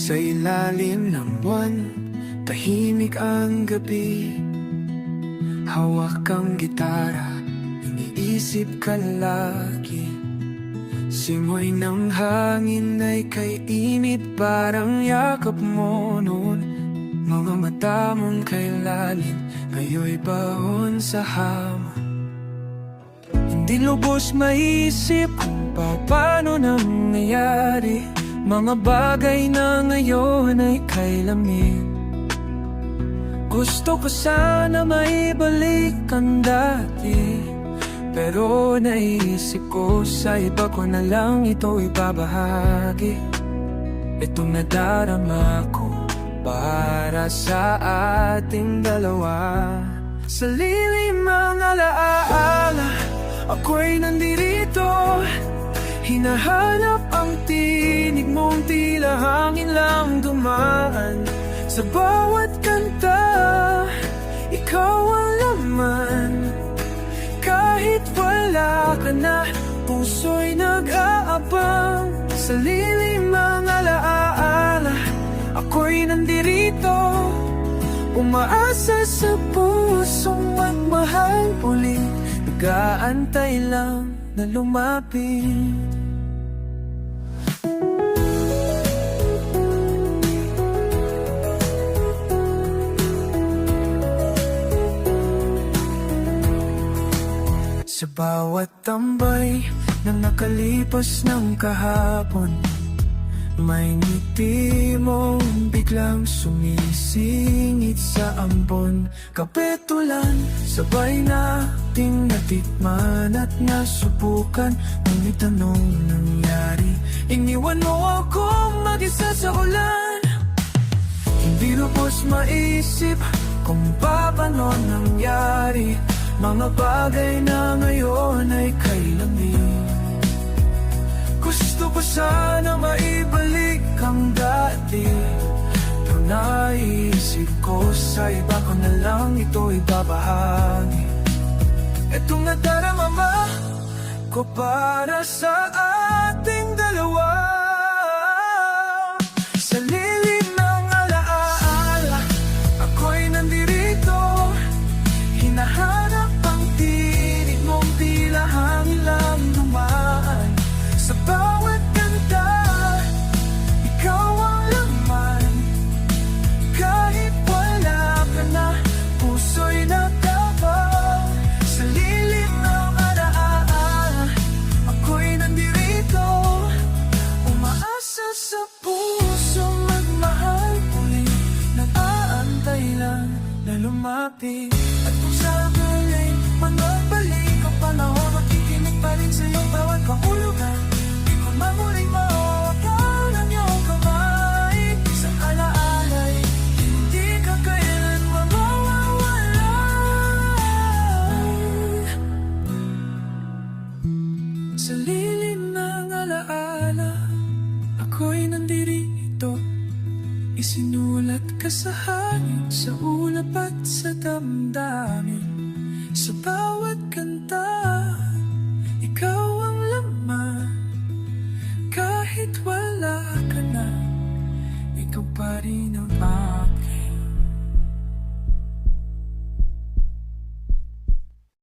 Sa ilalim ng buwan, tahimik ang gabi. Hawak kang gitara, iniisip ka lagi. Simoy ng hangin ay kay init, parang yakap mo noon. Mga mata mong kay lalim, ngayon'y baon sa hamon. Hindi lubos maisip kung paano nangyayari mga bagay na ngayon ay kay lamig. Gusto ko sana maibalik ang dati, pero naisip ko sa iba ko na lang ito ibabahagi. Itong nadarama ko para sa ating dalawa. Sa lilim ng alaala, ako'y nandirito. Hinahanap ang tinig mong tila hangin lang dumaan. Sa bawat kanta, ikaw ang laman. Kahit wala ka na, puso'y nag-aabang. Sa lilim ng alaala, ako'y nandirito. Umaasa sa pusong magmahal uli, nag-aantay lang na lumapit. Sa bawat tambay na nakalipas ng kahapon, may ngiti mong biglang sumisingit sa ambon. Kapetulan, sabay nating natikman at nasubukan. Ngunit anong nangyari? Iniwan mo ako mag-isa sa ulan. Hindi lubos maisip kung paano nangyari mga bagay na ngayon ay kay lamig. Gusto ko sana maibalik ang dati, pero naisip ko sa iba ko na lang ito ibabahagi. Itong nadarama ko para sa ating dalawa. Sa lilim ng alaala, ako'y nandirito. Hinahanap ang tinig mong tila hangin lang dumaan. Sa bawat kanta, ikaw ang laman. Kahit wala ka na, puso'y nagkabang. Sa lilim ng alaala, ako'y nandirito. Umaasa sa puso magmahal uli, nag-aantay lang na lumapit. At kung sakali magbalik ang panahon, makikinig pa rin sa iyong bawat kahulugan. Di ko mamuling mawakan ang iyong kamay. Sa alaala'y hindi ka kailanman mawawala. Sa lilim ng alaala, ako'y nandirito. Isinulat ka sa hangin, sa ulap at sa damdamin. Sa bawat kanta, ikaw ang laman. Kahit wala ka na, ikaw pa rin ang